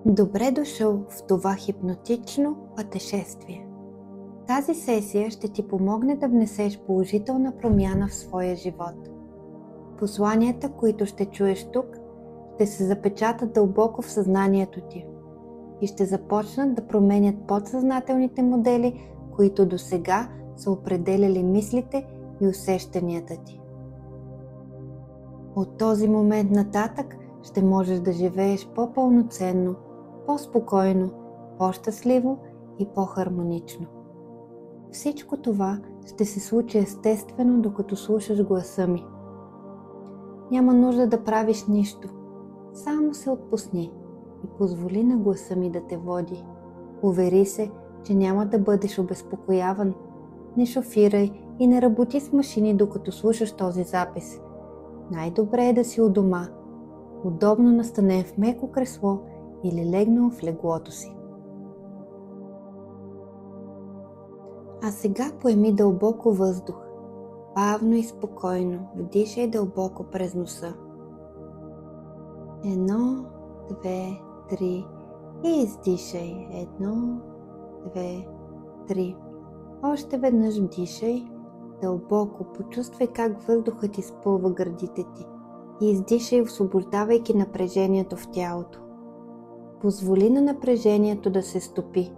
Добре дошъл в това хипнотично пътешествие. Тази сесия ще ти помогне да внесеш положителна промяна в своя живот. Посланията, които ще чуеш тук, ще се запечатат дълбоко в съзнанието ти и ще започнат да променят подсъзнателните модели, които досега са определяли мислите и усещанията ти. От този момент нататък ще можеш да живееш по-пълноценно, по-спокойно, по-щастливо и по-хармонично. Всичко това ще се случи естествено, докато слушаш гласа ми. Няма нужда да правиш нищо. Само се отпусни и позволи на гласа ми да те води. Увери се, че няма да бъдеш обезпокояван. Не шофирай и не работи с машини, докато слушаш този запис. Най-добре е да си у дома, удобно настанен в меко кресло или легнал в леглото си. А сега поеми дълбоко въздух. Бавно и спокойно вдишай дълбоко през носа. 1, 2, 3 и издишай. 1, 2, 3. Още веднъж вдишай дълбоко, почувствай как въздухът изпълва гърдите ти и издишай, освобождавайки напрежението в тялото. Позволи на напрежението да се стопи,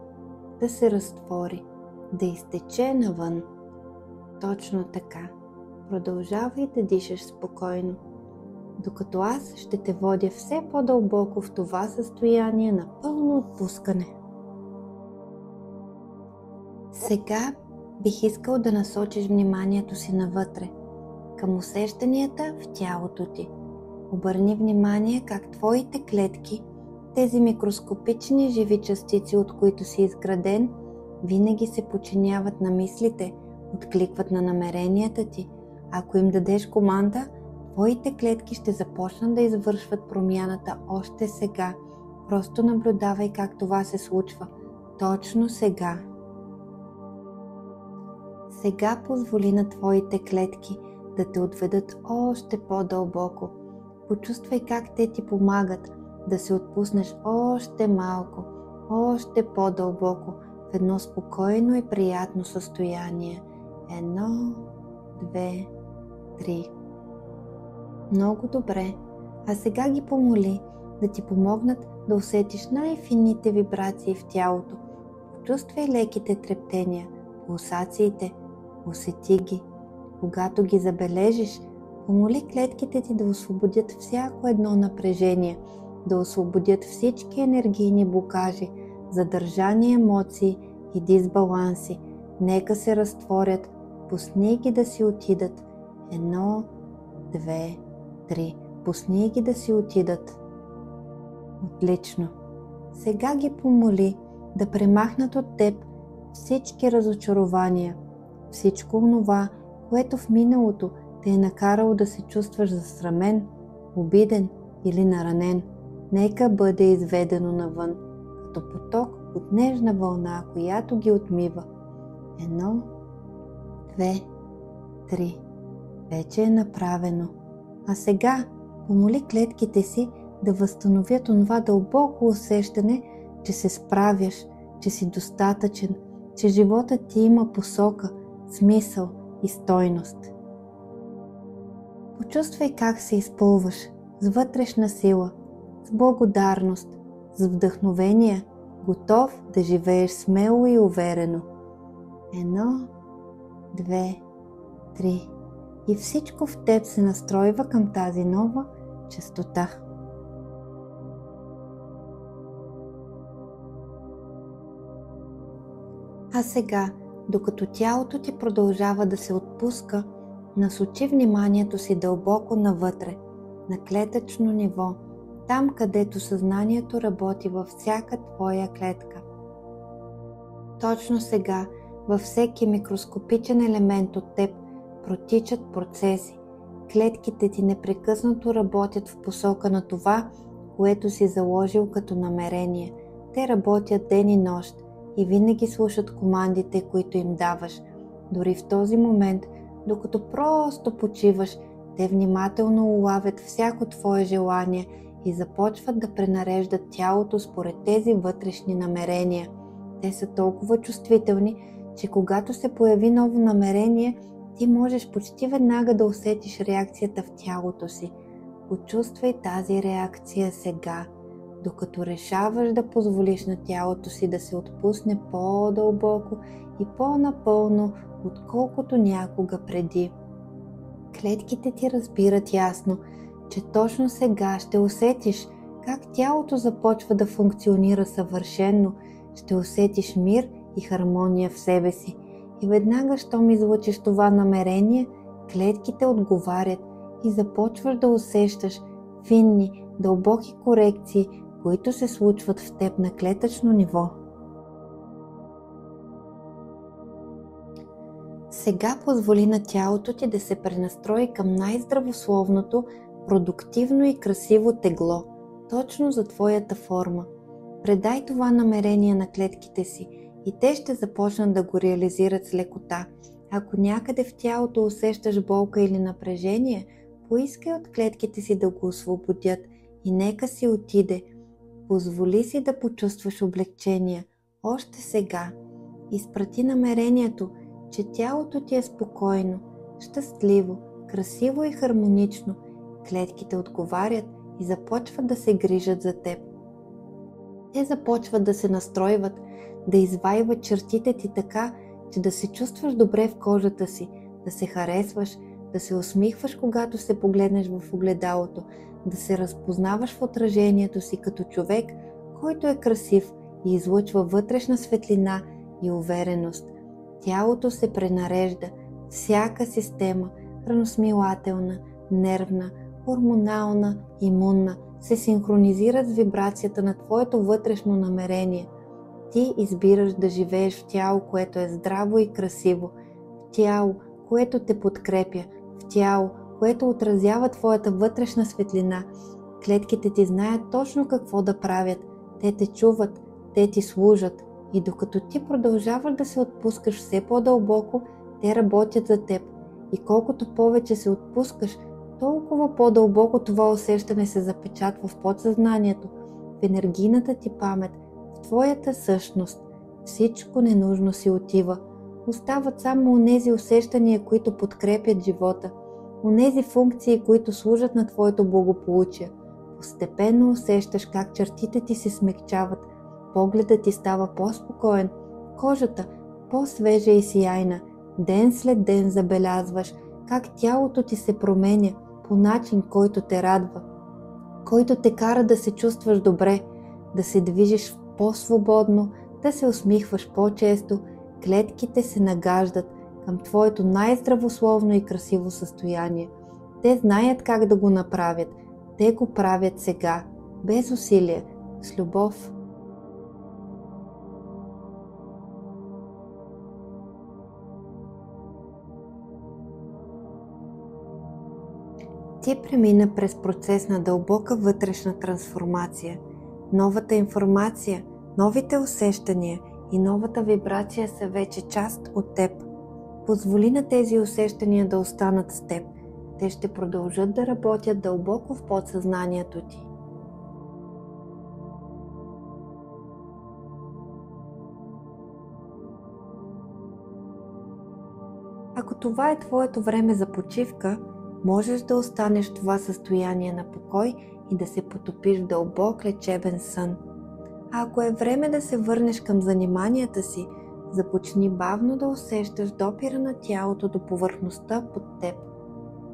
да се разтвори, да изтече навън. Точно така. Продължавай да дишаш спокойно, докато аз ще те водя все по-дълбоко в това състояние на пълно отпускане. Сега бих искал да насочиш вниманието си навътре, към усещанията в тялото ти. Обърни внимание как твоите клетки, тези микроскопични живи частици, от които си изграден, винаги се подчиняват на мислите, откликват на намеренията ти. Ако им дадеш команда, твоите клетки ще започнат да извършват промяната още сега. Просто наблюдавай как това се случва. Точно сега. Сега позволи на твоите клетки да те отведат още по-дълбоко. Почувствай как те ти помагат да се отпуснеш още малко, още по-дълбоко в едно спокойно и приятно състояние. 1, 2, 3. Много добре. А сега ги помоли да ти помогнат да усетиш най-финните вибрации в тялото. Почувствай леките трептения, пулсациите, усети ги. Когато ги забележиш, помоли клетките ти да освободят всяко едно напрежение, да освободят всички енергийни блокажи, задържани емоции и дисбаланси. Нека се разтворят, пусни ги да си отидат. 1, 2, 3. Пусни ги да си отидат. Отлично. Сега ги помоли да премахнат от теб всички разочарования, всичко онова, което в миналото те е накарало да се чувстваш засрамен, обиден или наранен. Нека бъде изведено навън, като поток от нежна вълна, която ги отмива. 1, 2, 3. Вече е направено. А сега помоли клетките си да възстановят онова дълбоко усещане, че се справяш, че си достатъчен, че животът ти има посока, смисъл и стойност. Почувствай как се изпълваш с вътрешна сила, с благодарност, с вдъхновение, готов да живееш смело и уверено. 1, 2, 3. И всичко в теб се настройва към тази нова честота. А сега, докато тялото ти продължава да се отпуска, насочи вниманието си дълбоко навътре, на клетъчно ниво, там където съзнанието работи във всяка твоя клетка. Точно сега, във всеки микроскопичен елемент от теб протичат процеси. Клетките ти непрекъснато работят в посока на това, което си заложил като намерение. Те работят ден и нощ и винаги слушат командите, които им даваш. Дори в този момент, докато просто почиваш, те внимателно улавят всяко твое желание и започват да пренареждат тялото според тези вътрешни намерения. Те са толкова чувствителни, че когато се появи ново намерение, ти можеш почти веднага да усетиш реакцията в тялото си. Почувствай тази реакция сега, докато решаваш да позволиш на тялото си да се отпусне по-дълбоко и по-напълно, отколкото някога преди. Клетките ти разбират ясно, че точно сега ще усетиш как тялото започва да функционира съвършено, ще усетиш мир и хармония в себе си. И веднага, щом излъчиш това намерение, клетките отговарят и започваш да усещаш финни, дълбоки корекции, които се случват в теб на клетъчно ниво. Сега позволи на тялото ти да се пренастрои към най-здравословното, продуктивно и красиво тегло, точно за твоята форма. Предай това намерение на клетките си и те ще започнат да го реализират с лекота. Ако някъде в тялото усещаш болка или напрежение, поискай от клетките си да го освободят и нека си отиде. Позволи си да почувстваш облегчение още сега. Изпрати намерението, че тялото ти е спокойно, щастливо, красиво и хармонично. Клетките отговарят и започват да се грижат за теб. Те започват да се настройват, да извайват чертите ти така, че да се чувстваш добре в кожата си, да се харесваш, да се усмихваш, когато се погледнеш в огледалото, да се разпознаваш в отражението си като човек, който е красив и излъчва вътрешна светлина и увереност. Тялото се пренарежда, всяка система, храносмилателна, нервна, хормонална, имунна, се синхронизират с вибрацията на твоето вътрешно намерение. Ти избираш да живееш в тяло, което е здраво и красиво, в тяло, което те подкрепя, в тяло, което отразява твоята вътрешна светлина. Клетките ти знаят точно какво да правят. Те те чуват, те ти служат. И докато ти продължаваш да се отпускаш все по-дълбоко, те работят за теб. И колкото повече се отпускаш, толкова по-дълбоко това усещане се запечатва в подсъзнанието, в енергийната ти памет, в твоята същност. Всичко ненужно си отива. Остават само онези усещания, които подкрепят живота, онези функции, които служат на твоето благополучие. Постепенно усещаш как чертите ти се смекчават, погледът ти става по-спокоен, кожата по-свежа и сияйна. Ден след ден забелязваш как тялото ти се променя по начин, който те радва, който те кара да се чувстваш добре, да се движиш по-свободно, да се усмихваш по-често. Клетките се нагаждат към твоето най-здравословно и красиво състояние. Те знаят как да го направят. Те го правят сега, без усилие, с любов. Ти премина през процес на дълбока вътрешна трансформация. Новата информация, новите усещания и новата вибрация са вече част от теб. Позволи на тези усещания да останат с теб. Те ще продължат да работят дълбоко в подсъзнанието ти. Ако това е твоето време за почивка, можеш да останеш в това състояние на покой и да се потопиш в дълбок лечебен сън. А ако е време да се върнеш към заниманията си, започни бавно да усещаш допира на тялото до повърхността под теб.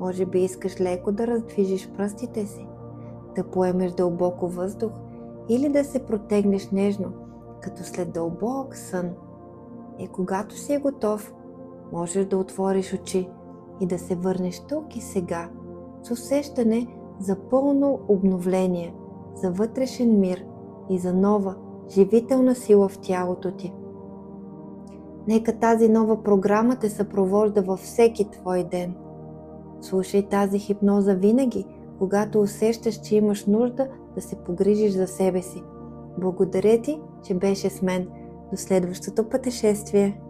Може би искаш леко да раздвижиш пръстите си, да поемеш дълбоко въздух или да се протегнеш нежно, като след дълбок сън. И когато си готов, можеш да отвориш очи и да се върнеш тук и сега, с усещане за пълно обновление, за вътрешен мир и за нова, живителна сила в тялото ти. Нека тази нова програма те съпровожда във всеки твой ден. Слушай тази хипноза винаги, когато усещаш, че имаш нужда да се погрижиш за себе си. Благодаря ти, че беше с мен. До следващото пътешествие!